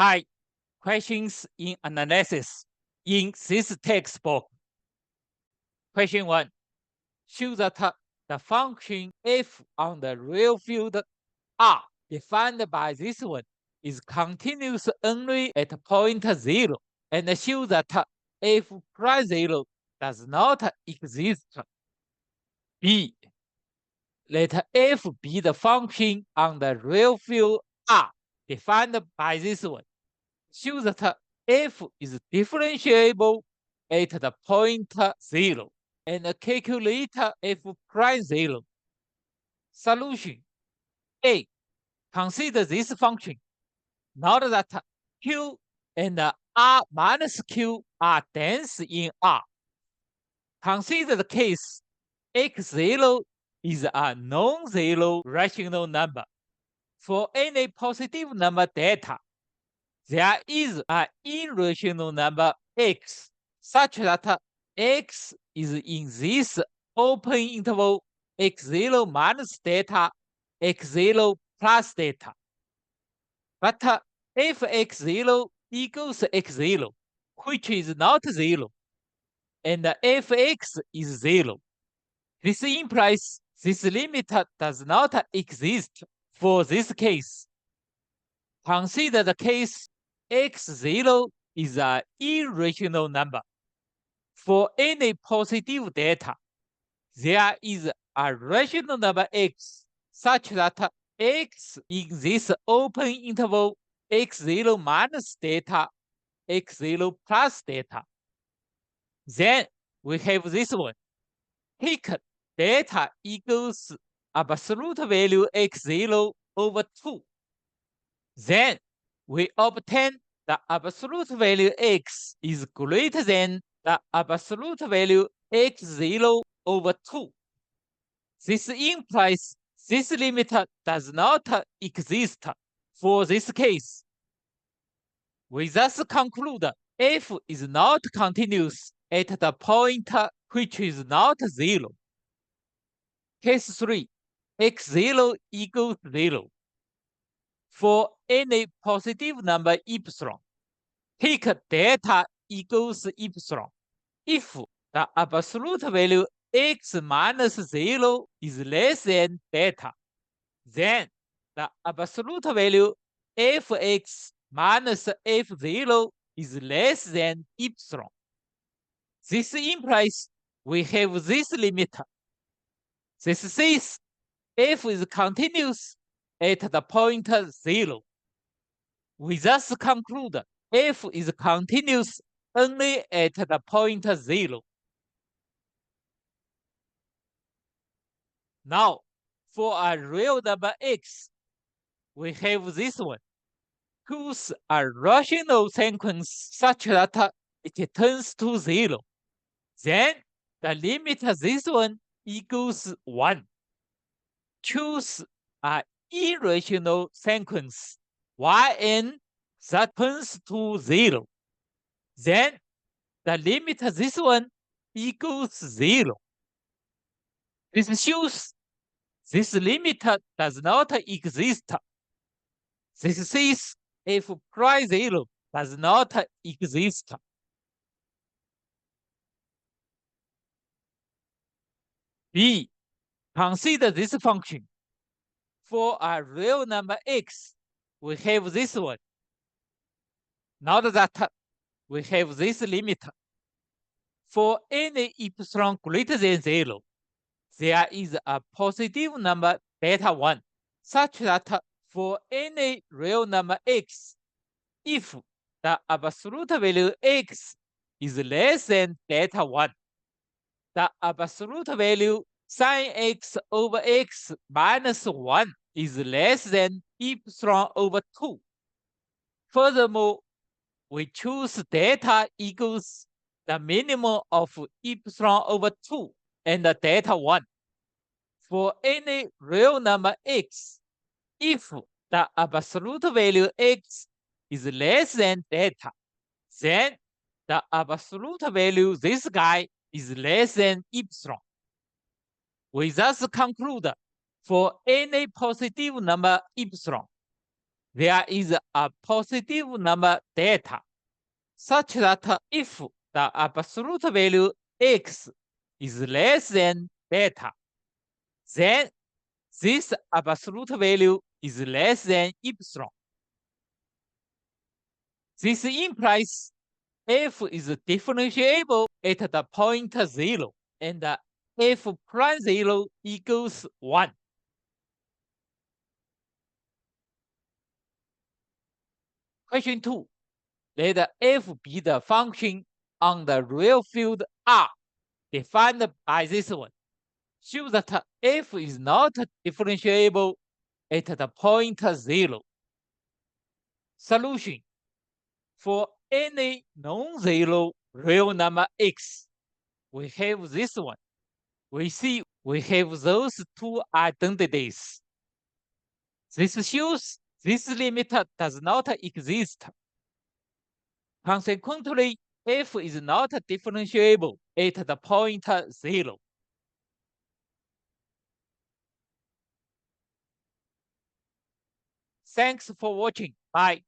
Hi, questions in analysis in this textbook. Question 1. Show that the function f on the real field R defined by this one is continuous only at point 0 and show that f prime 0 does not exist. B. Let f be the function on the real field R defined by this one. Show that f is differentiable at the point 0 and calculate f prime 0. Solution. A. Consider this function. Note that q and r minus q are dense in R. Consider the case x0 is a non-zero rational number. For any positive number data, there is an irrational number x such that x is in this open interval x0 minus data, x0 plus data. But if x0 equals x0, which is not 0, and fx is 0, this implies this limit does not exist for this case. Consider the case x0 is an irrational number. For any positive data, there is a rational number x such that x in this open interval x0 minus data, x0 plus data. Then we have this one. Take data equals absolute value x0 over 2. Then we obtain the absolute value x is greater than the absolute value x0 over 2. This implies this limit does not exist for this case. We thus conclude f is not continuous at the point which is not 0. Case 3. x0 equals 0. For any positive number epsilon, take data equals epsilon. If the absolute value x minus 0 is less than data, then the absolute value fx minus f0 is less than epsilon. This implies we have this limit. This says f is continuous at the point 0. We thus conclude f is continuous only at the point 0. Now, for a real number x, we have this one. Choose a rational sequence such that it turns to 0. Then the limit of this one equals 1. Choose an irrational sequence yn that turns to 0. Then the limit of this one equals 0. This shows this limit does not exist. This says f prime 0 does not exist. B. Consider this function. For a real number x, we have this one. Note that we have this limit. For any epsilon greater than 0, there is a positive number beta 1, such that for any real number x, if the absolute value x is less than beta 1, the absolute value sin x over x minus 1 is less than epsilon over 2. Furthermore, we choose data equals the minimum of epsilon over 2 and the data 1. For any real number x, if the absolute value x is less than data, then the absolute value this guy is less than epsilon. We thus conclude for any positive number epsilon, there is a positive number data such that if the absolute value x is less than beta, then this absolute value is less than epsilon. This implies f is differentiable at the point 0 and f prime 0 equals 1. Question 2. Let f be the function on the real field R defined by this one. Show that f is not differentiable at the point 0. Solution. For any non-zero real number x, we have this one. We see we have those two identities. This shows this limit does not exist. Consequently, f is not differentiable at the point 0. Thanks for watching. Bye.